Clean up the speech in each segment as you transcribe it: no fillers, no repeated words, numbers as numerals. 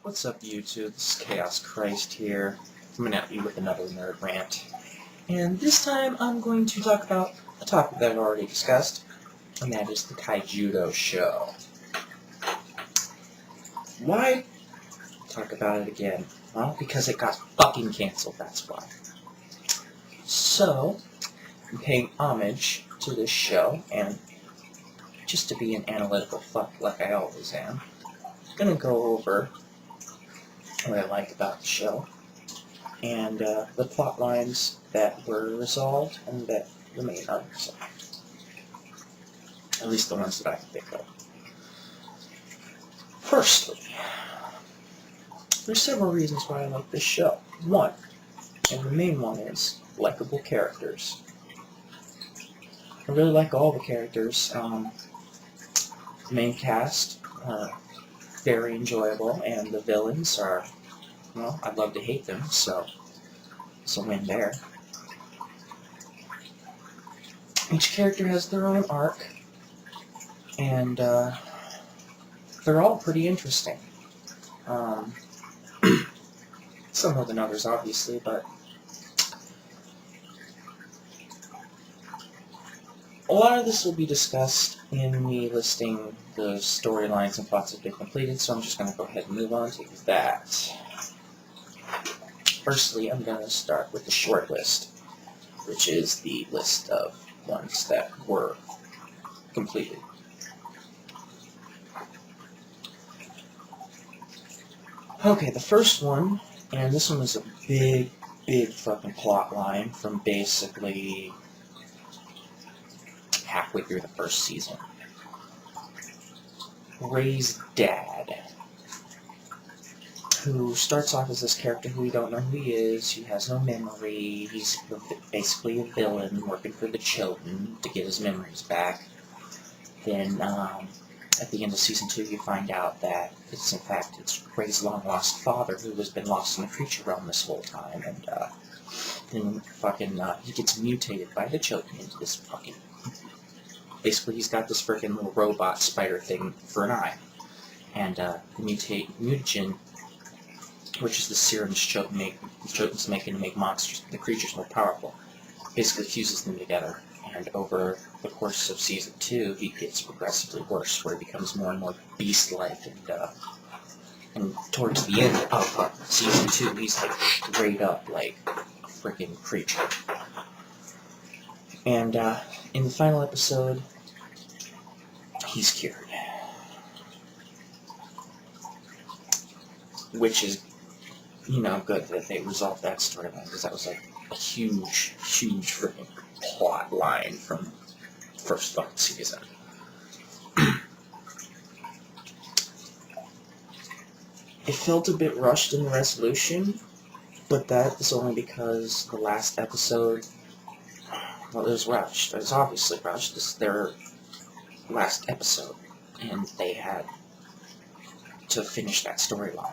What's up, YouTube? This is Chaos Christ here, coming at you with another nerd rant. And this time I'm going to talk about a topic that I've already discussed, and that is the Kaijudo show. Why talk about it again? Well, because it got fucking canceled, that's why. So, I'm paying homage to this show, and just to be an analytical fuck like I always am, I'm gonna go over what I like about the show, and the plot lines that were resolved and that remain unresolved. At least the ones that I can think of. Firstly, there's several reasons why I like this show. One, and the main one, is likable characters. I really like all the characters. The main cast are very enjoyable, and the villains are, well, I'd love to hate them, so it's a win there. Each character has their own arc, and they're all pretty interesting. Some more than others, obviously, but a lot of this will be discussed in me listing the storylines and plots that they've completed, so I'm just going to go ahead and move on to that. Firstly, I'm going to start with the short list, which is the list of ones that were completed. Okay, the first one, and this one was a big fucking plot line from basically halfway through the first season. Ray's dad, who starts off as this character who we don't know who he is, he has no memory, he's basically a villain working for the children to get his memories back. Then, at the end of Season 2, you find out that it's Ray's long-lost father who has been lost in the creature realm this whole time, and then he gets mutated by the children into this fucking... Basically, he's got this freaking little robot spider thing for an eye. And the mutagen, which is the serum the children's making to make the creatures more powerful, basically fuses them together. And over the course of Season 2, he gets progressively worse, where he becomes more and more beast-like, and towards the end of Season 2, he's like straight up like a freaking creature. And in the final episode, he's cured. Which is, good that they resolved that storyline, because that was like a huge freaking plot line from the first fucking season. It felt a bit rushed in the resolution, but that is only because the last episode, well, it was rushed. It was obviously rushed. This is their last episode, and they had to finish that storyline.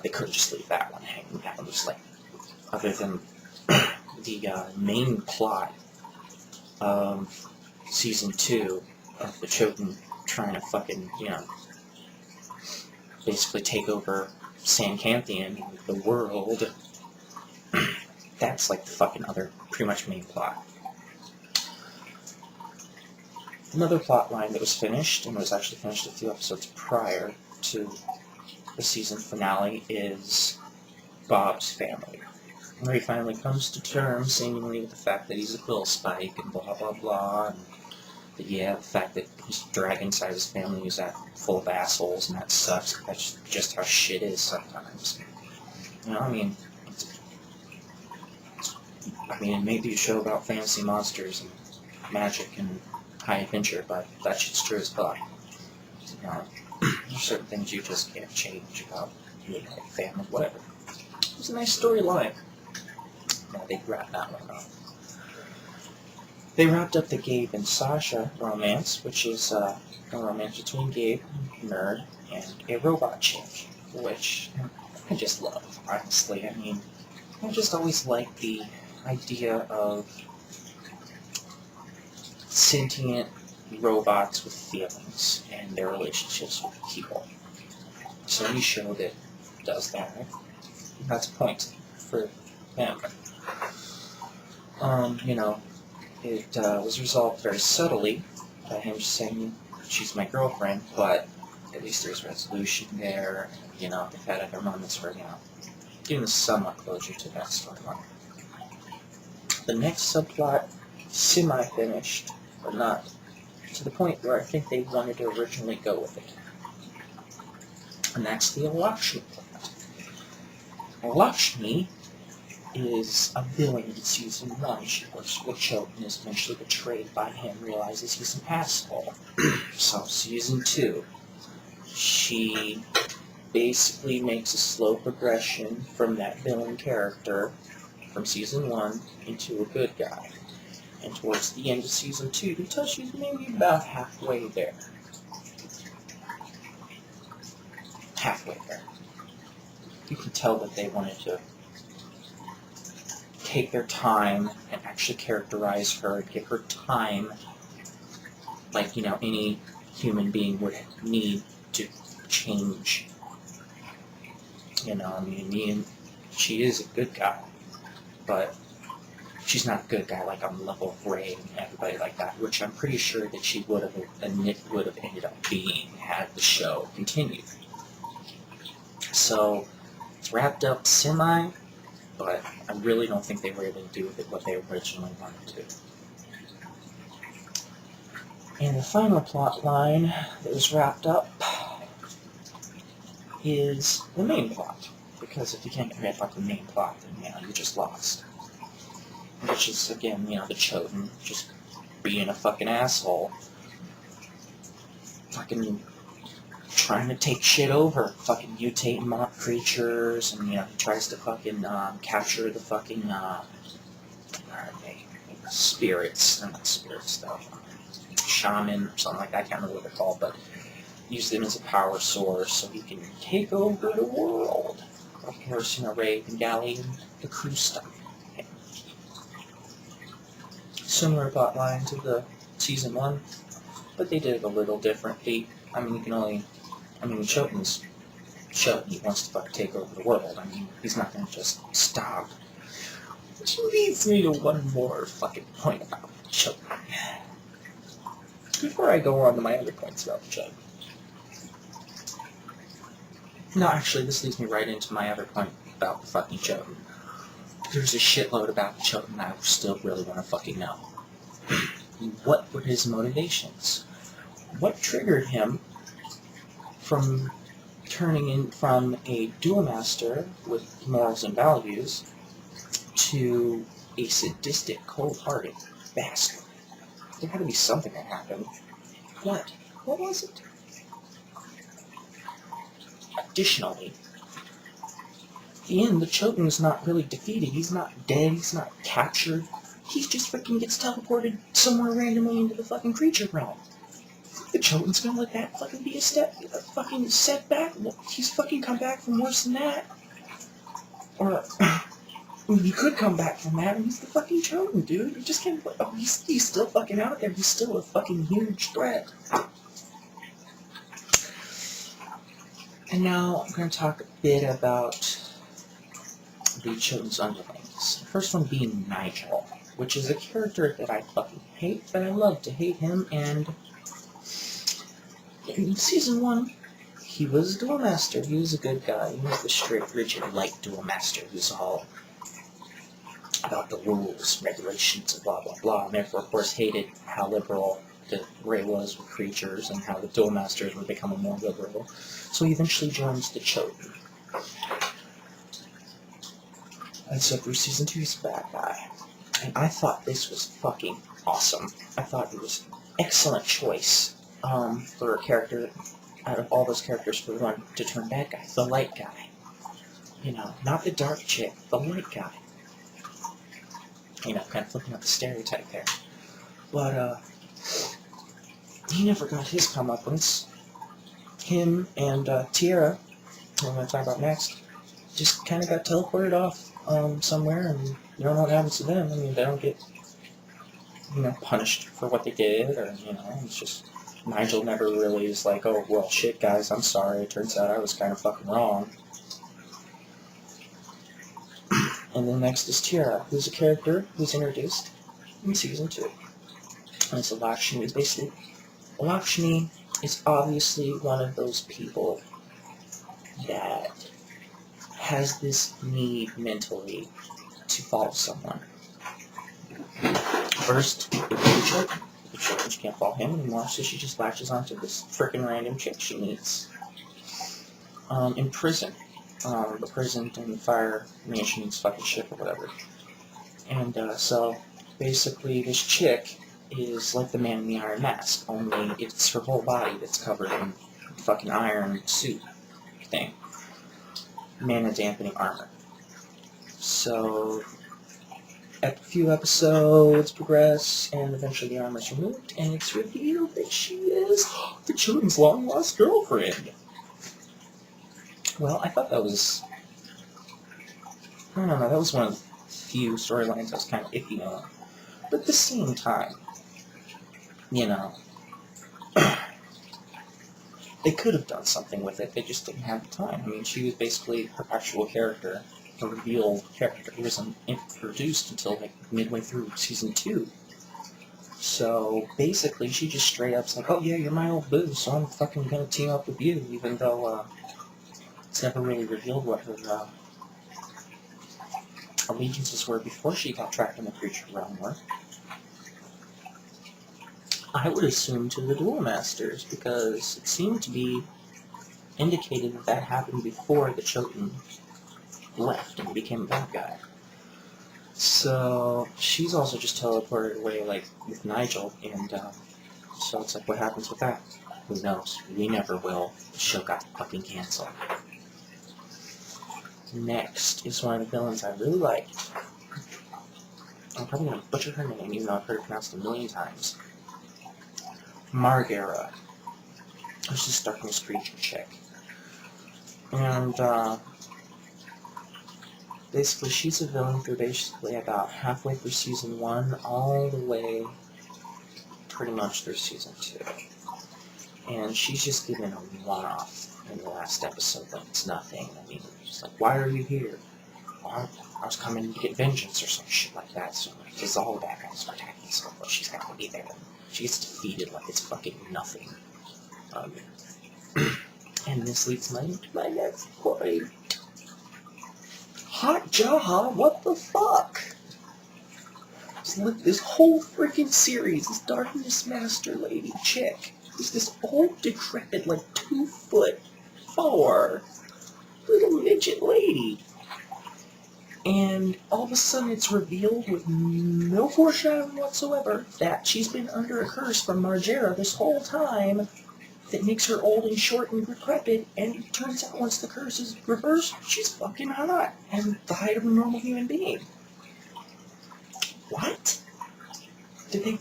They couldn't just leave that one hanging. That one was like, other than the main plot of Season 2 of the children trying to fucking, basically take over Sancanthian, the world. That's like the fucking other, pretty much main plot. Another plot line that was finished, and was actually finished a few episodes prior to the season finale, is Bob's family. Where he finally comes to terms, seemingly, with the fact that he's a quill spike, and blah blah blah, and the fact that his dragon side of his family is full of assholes, and that sucks. That's just how shit is sometimes. It may be a show about fantasy monsters and magic and high adventure, but that shit's true as fuck. There's certain things you just can't change about your family, whatever. It was a nice storyline. They wrapped that one up. They wrapped up the Gabe and Sasha romance, which is a romance between Gabe, nerd, and a robot chick, which I just love, honestly. I just always liked the idea of sentient robots with feelings and their relationships with people. So any show that does that, that's a point for them. You know, it was resolved very subtly by him just saying, she's my girlfriend, but at least there's resolution there. You know, they've had other moments where, you know, giving somewhat closure to that storyline. The next subplot, semi-finished, but not to the point where I think they wanted to originally go with it. And that's the Lakshmi plot. Lakshmi is a villain in season 1. She works for the Chote and is eventually betrayed by him, realizes he's an asshole. So season 2, she basically makes a slow progression from that villain character from season 1 into a good guy. And towards the end of season 2, until she's maybe about halfway there. Halfway there. You can tell that they wanted to take their time and actually characterize her, give her time, like, you know, any human being would need to change. You know, I mean, she is a good guy, but she's not a good guy like on the level of Ray and everybody like that, which I'm pretty sure that she would have ended up being had the show continued. So it's wrapped up semi, but I really don't think they were able to do with it what they originally wanted to. And the final plot line that was wrapped up is the main plot. Because if you can't get about the main plot, then, you know, you're just lost. Which is, again, you know, the Choten just being a fucking asshole. Fucking trying to take shit over. Fucking mutate mock creatures, and, you know, he tries to fucking capture the fucking, spirits, or not spirits, though, shaman, or something like that, I can't remember what they're called, but use them as a power source so he can take over the world. Of course, you know, Ray and Galley and the crew stuff. Similar plot line to the season 1, but they did it a little differently. I mean, Choten's Choten, he wants to fucking take over the world. I mean, he's not gonna just stop. Which leads me to one more fucking point about Choten. Before I go on to my other points about the Choten. No, actually, this leads me right into my other point about the fucking Choten. There's a shitload about the Choten I still really want to fucking know. What were his motivations? What triggered him from turning in from a duel master with morals and values to a sadistic, cold-hearted bastard? There had to be something that happened. What? What was it? Additionally, at the end, the Choten's not really defeated. He's not dead. He's not captured. He just freaking gets teleported somewhere randomly into the fucking creature realm. The Choten's gonna let that fucking be a fucking setback? Well, he's fucking come back from worse than that. Or, he could come back from that, and he's the fucking Choten, dude. You just can't, oh, he's still fucking out there. He's still a fucking huge threat. And now I'm going to talk a bit about the Choten's underlings. The first one being Nigel, which is a character that I fucking hate, but I love to hate him, and in season 1, he was a duel master. He was a good guy. He was the straight, rigid, light duel master who's all about the rules, regulations, and blah, blah, blah, and therefore, of course, hated how liberal that Ray was with creatures and how the duel masters were becoming more liberal. So he eventually joins the Choten. And so through season 2, he's a bad guy. And I thought this was fucking awesome. I thought it was an excellent choice for a character, out of all those characters, for one to turn bad guy. The light guy. You know, not the dark chick, the light guy. You know, kind of flipping up the stereotype there. But, he never got his comeuppance. Him and Tierra, who I'm going to talk about next, just kind of got teleported off somewhere, and you don't know what happens to them. I mean, they don't get, you know, punished for what they did, or, you know, it's just, Nigel never really is like, oh, well, shit, guys, I'm sorry. It turns out I was kind of fucking wrong. And then next is Tiara, who's a character who's introduced in Season 2. And it's Lakshmi. Basically, Lakshmi is obviously one of those people that has this need mentally to follow someone. First, the children, she can't follow him anymore, so she just latches onto this frickin' random chick she meets. In prison. The prison and the fire nation's fucking ship or whatever. And so, basically, this chick is like the man in the iron mask, only it's her whole body that's covered in fucking iron suit thing. Mana-dampening armor. So, a few episodes progress, and eventually the armor's removed, and it's revealed that she is the children's long-lost girlfriend. Well, I thought that was... I don't know, that was one of the few storylines I was kind of iffy on. But at the same time, you know, they could have done something with it, they just didn't have the time. I mean, she was basically her actual character, a revealed character. It wasn't introduced until like midway through Season 2. So, basically, she just straight up's like, oh yeah, you're my old boo, so I'm fucking gonna team up with you, even though, it's never really revealed what her, allegiances were before she got trapped in the creature realm were. I would assume to the Duel Masters, because it seemed to be indicated that that happened before the Choten left and became a bad guy. So, she's also just teleported away, like, with Nigel, and, so it's like, what happens with that? Who knows? We never will. The show got fucking canceled. Next is one of the villains I really liked. I'm probably going to butcher her name, even though I've heard it pronounced a million times. Margera. She's this darkness creature chick. And, basically, she's a villain through basically about halfway through Season 1, all the way pretty much through Season 2. And she's just given a one-off in the last episode, but it's nothing. I mean, she's like, why are you here? Well, I was coming to get vengeance or some shit like that, so because all the bad guys are attacking, so but she's got to be there. She gets defeated like it's fucking nothing. And this leads me to my next point. Hot Jaha, what the fuck? This whole freaking series, this Darkness Master lady chick, is this old, decrepit, like 2'4" little midget lady. And all of a sudden it's revealed with no foreshadowing whatsoever that she's been under a curse from Margera this whole time that makes her old and short and decrepit, and it turns out once the curse is reversed, she's fucking hot and the height of a normal human being. What? Did they...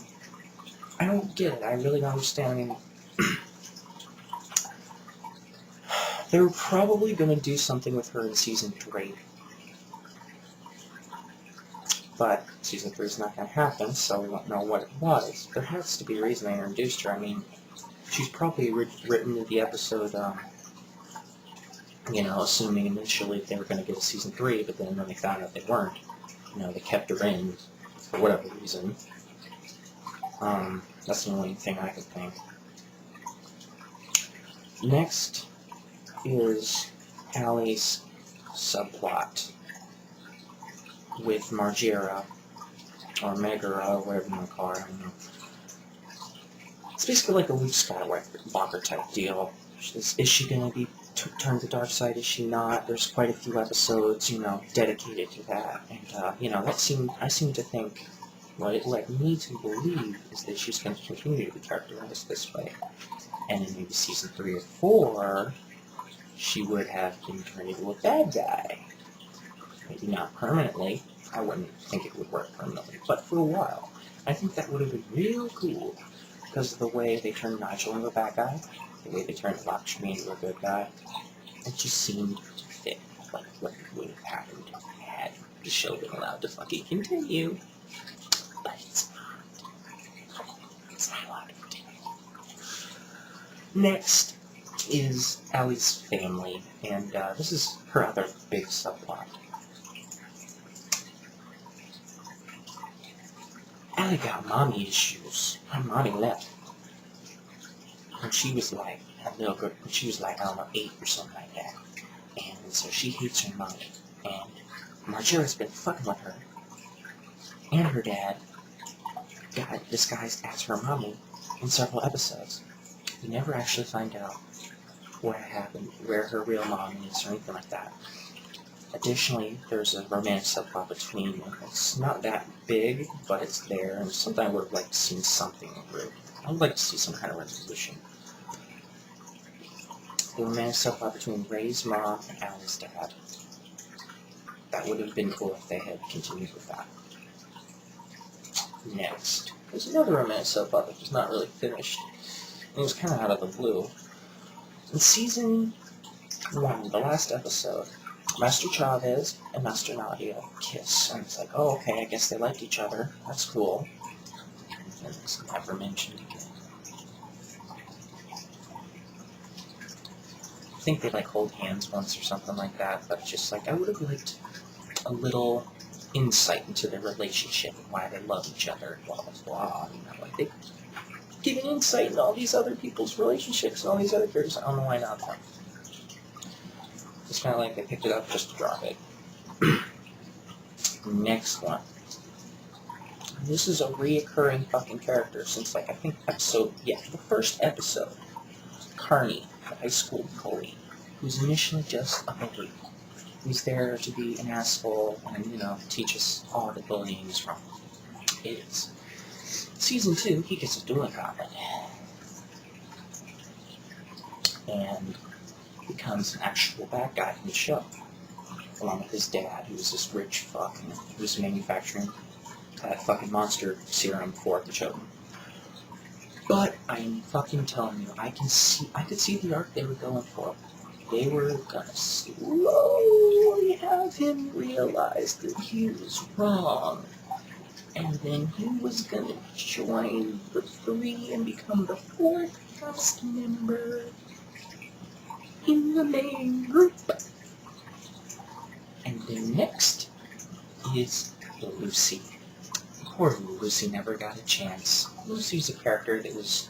I don't get it. I really don't understand. I mean, they were probably going to do something with her in Season 3. But Season 3 is not going to happen, so we won't know what it was. There has to be a reason they introduced her. I mean, she's probably written the episode, you know, assuming initially they were going to get a Season 3, but then when they found out they weren't, you know, they kept her in for whatever reason. That's the only thing I could think. Next is Allie's subplot with Margera, or Megara, or whatever you want to call her, I don't know. It's basically like a Luke Skywalker type deal. Is she going to be turned to the dark side? Is she not? There's quite a few episodes, you know, dedicated to that. And, you know, I seem to think, what it led me to believe is that she's going to continue to be characterized this way. And in maybe Season 3 or 4, she would have been turned into a bad guy. Maybe not permanently. I wouldn't think it would work permanently, but for a while. I think that would have been real cool, because of the way they turned Nigel into a bad guy, the way they turned Lakshmi into a good guy. It just seemed to fit, like what would have happened had the show been allowed to fucking continue. But it's not. It's not allowed to continue. Next is Allie's family, and this is her other big subplot. Allie got mommy issues. Her mommy left when she was like a little girl. When she was like, I don't know, 8 or something like that. And so she hates her mommy. And Marjorie's been fucking with her. And her dad got disguised as her mommy in several episodes. We never actually find out what happened, where her real mom is, or anything like that. Additionally, there's a romantic subplot between them. It's not that big, but it's there, and something I would have liked to see something through. I would like to see some kind of resolution. The romantic subplot between Ray's mom and Allie's dad. That would have been cool if they had continued with that. Next, there's another romantic subplot that was not really finished. And it was kind of out of the blue. In season 1, the last episode, Master Chavez and Master Nadia kiss. And it's like, oh, okay, I guess they like each other. That's cool. And it's never mentioned again. I think they like hold hands once or something like that, but it's just like, I would have liked a little insight into their relationship and why they love each other and blah, blah, blah. You know, like they give an insight in all these other people's relationships and all these other characters. I don't know why not. It's kind of like they picked it up just to drop it. Next one. This is a reoccurring fucking character since, like, I think the first episode. Carney, the high school bully, who's initially just a bully. Who's there to be an asshole and, you know, teach us all that bullying is wrong. It is. Season 2, he gets a dueling comment. And becomes an actual bad guy in the show. Along with his dad, who's this rich fuck who's manufacturing that fucking monster serum for the children. But I'm fucking telling you, I could see the arc they were going for. They were gonna slowly have him realize that he was wrong. And then he was gonna join the 3 and become the 4th cast member in the main group. And then next is Lucy. Poor Lucy never got a chance. Lucy's a character that was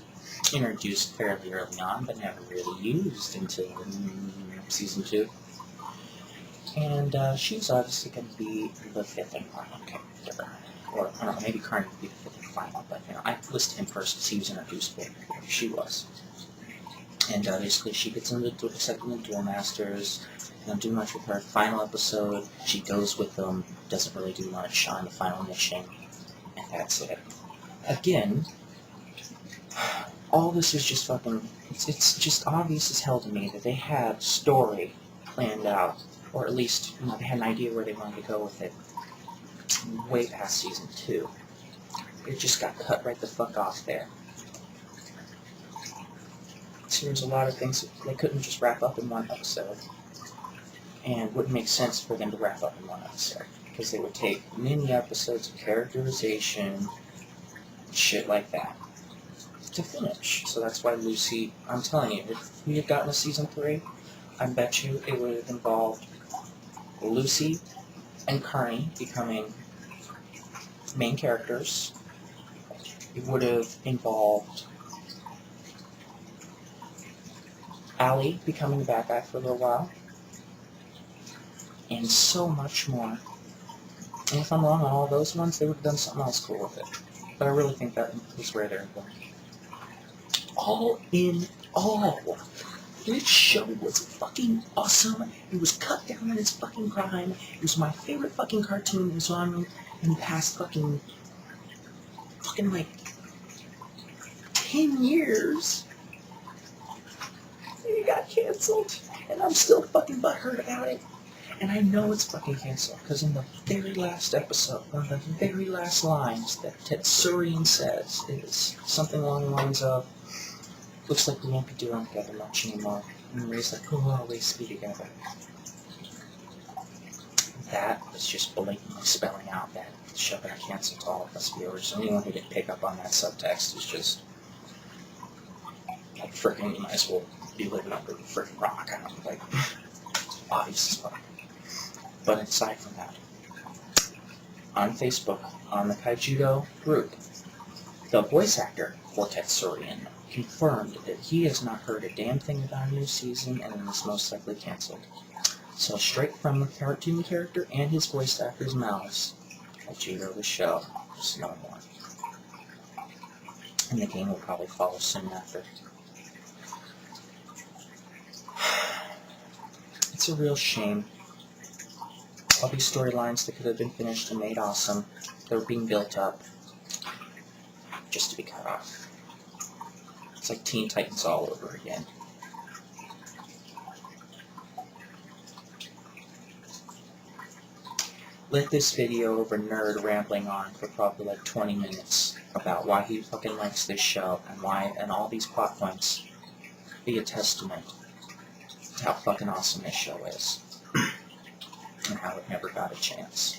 introduced fairly early on, but never really used until season 2. And she was obviously going to be the 5th and final character. Or, I don't know, maybe Carney would be the 5th and final, but, you know, I listed him first because he was introduced before she was. And basically she gets into the second Duel Masters. Don't do much with her. Final episode, she goes with them, doesn't really do much on the final mission, and that's it. Again, all this is just fucking, it's just obvious as hell to me that they had story planned out, or at least, you know, they had an idea where they wanted to go with it way past season 2. It just got cut right the fuck off there. So there's a lot of things that they couldn't just wrap up in one episode. And wouldn't make sense for them to wrap up in one episode. Because they would take mini episodes of characterization, shit like that, to finish. So that's why Lucy, I'm telling you, if we had gotten a season 3, I bet you it would have involved Lucy and Carney becoming main characters. It would have involved Allie becoming the bad guy for a little while. And so much more. And if I'm wrong on all those ones, they would have done something else cool with it. But I really think that was where they're going. All in all, this show was fucking awesome. It was cut down on its fucking crime. It was my favorite fucking cartoon. It was on in the past fucking like 10 years. And it got canceled. And I'm still fucking butthurt about it. And I know it's fucking canceled, because in the very last episode, one of the very last lines that Tetsurian says is something along the lines of, looks like we won't be doing together much anymore. And Ray's like, we'll always be together. That was just blatantly spelling out that the show got canceled to all of us viewers. Anyone who didn't pick up on that subtext is just Freaking, you might as well be living under the freaking rock. I don't know, like, obvious as fuck. But aside from that, on Facebook, on the Kaijudo group, the voice actor for Tetsurian confirmed that he has not heard a damn thing about a new season and is most likely cancelled. So straight from the cartoon character and his voice actor's mouths, Kaijudo the show, just no more. And the game will probably follow soon after. It's a real shame. All these storylines that could have been finished and made awesome, they're being built up just to be cut off. It's like Teen Titans all over again. Let this video of a nerd rambling on for probably like 20 minutes about why he fucking likes this show and all these plot points be a testament to how fucking awesome this show is and how it never got a chance.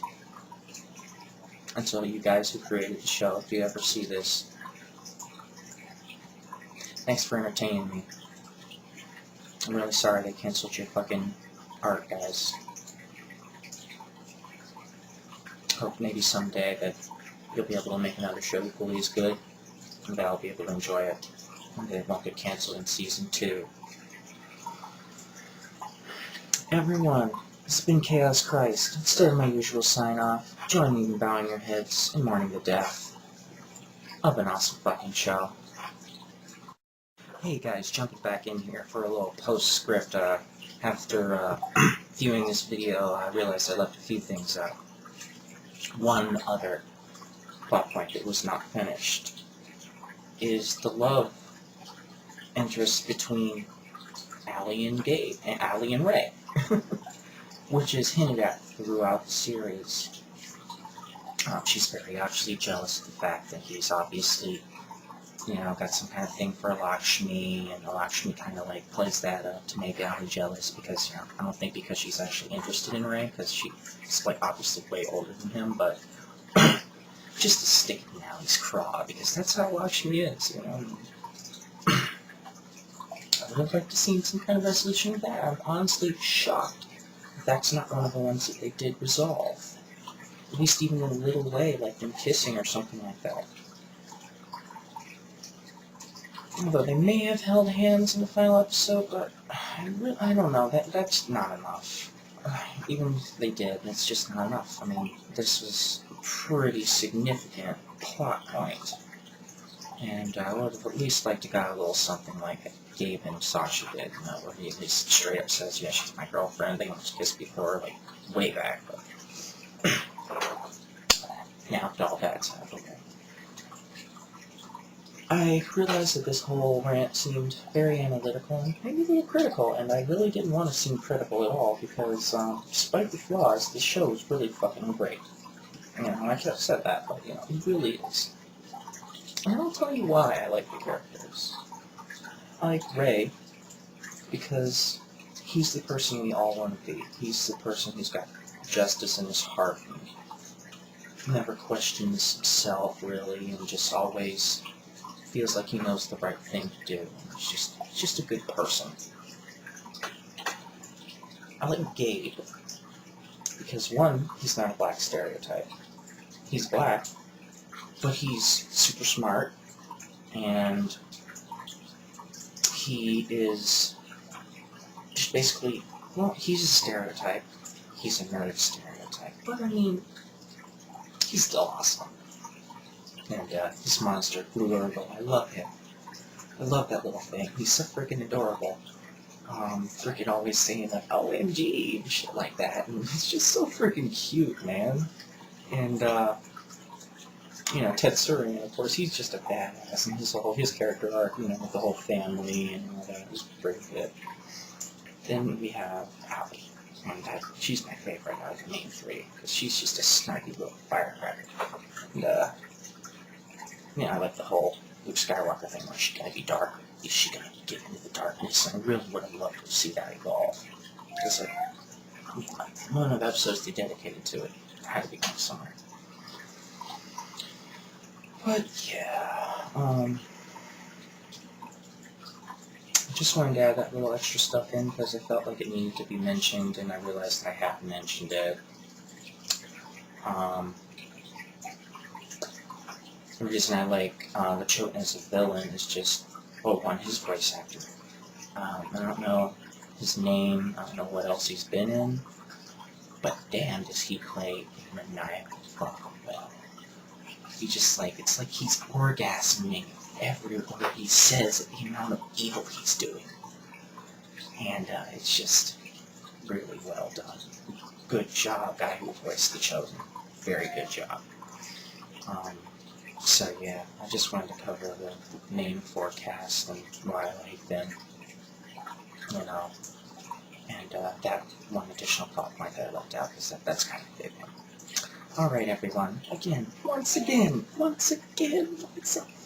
And so you guys who created the show, if you ever see this, thanks for entertaining me. I'm really sorry they canceled your fucking art, guys. Hope maybe someday that you'll be able to make another show equally as good, and that I'll be able to enjoy it, and that it won't get canceled in Season 2. Everyone, this has been Chaos Christ. Instead of my usual sign-off, join me in bowing your heads and mourning the death of an awesome fucking show. Hey guys, jumping back in here for a little postscript. After viewing this video, I realized I left a few things out. One other plot point that was not finished is the love interest between Allie and Gabe, and Allie and Ray, which is hinted at throughout the series. She's very obviously jealous of the fact that he's obviously, got some kind of thing for Lakshmi, and Lakshmi kind of like plays that up to make Allie jealous because, I don't think because she's actually interested in Ray, because she's like obviously way older than him, but just to stick in Allie's craw, because that's how Lakshmi is, I would have liked to see some kind of resolution of that. I'm honestly shocked that that's not one of the ones that they did resolve. At least even in a little way, like them kissing or something like that. Although they may have held hands in the final episode, but I don't know, that's not enough. Even if they did, it's just not enough. I mean, this was a pretty significant plot point. And I would have at least liked to got a little something like Gabe and Sasha did, where he at least straight up says, yeah, she's my girlfriend. They almost kissed before, like, way back, but now all that's out of the way. I realized that this whole rant seemed very analytical and maybe a little critical, and I really didn't want to seem critical at all because, despite the flaws, this show is really fucking great. I could have said that, but, it really is. And I'll tell you why I like the characters. I like Ray because he's the person we all want to be. He's the person who's got justice in his heart and never questions himself, really, and just always feels like he knows the right thing to do. He's just a good person. I like Gabe because, one, he's not a black stereotype. He's black, but he's super smart, and he is just basically, he's a stereotype. He's a nerd stereotype, but I mean, he's still awesome. And this monster, Blue, I love him. I love that little thing. He's so freaking adorable. Freaking always saying like, OMG, and shit like that. And it's just so freaking cute, man. And, Tetsurian, of course, he's just a badass. And his character arc, with the whole family and all that was pretty good. Then we have Allie. And she's my favorite out of the main three. Because she's just a snarky little firecracker. And, I like the whole Luke Skywalker thing where she's gonna be dark. Is she gonna get into the darkness? And I really would have loved to see that evolve. Because, one of the episodes they dedicated to it had to be going somewhere. But, yeah, just wanted to add that little extra stuff in because I felt like it needed to be mentioned, and I realized I hadn't mentioned it. The reason I like the Choten as a villain is just, well, one, his voice actor. I don't know his name, I don't know what else he's been in, but damn, does he play maniacal fucking well. He just, like, it's like he's orgasming every word he says at the amount of evil he's doing. And it's just really well done. Good job, guy who voiced the Chosen. Very good job. So yeah, I just wanted to cover the main forecast and why I like them, you know, and that one additional plot point that I left out, because that's kind of a big one. Alright everyone, once again, once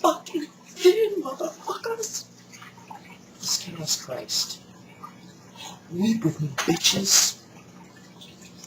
fucking motherfuckers! Jesus Christ. Weep with me, bitches!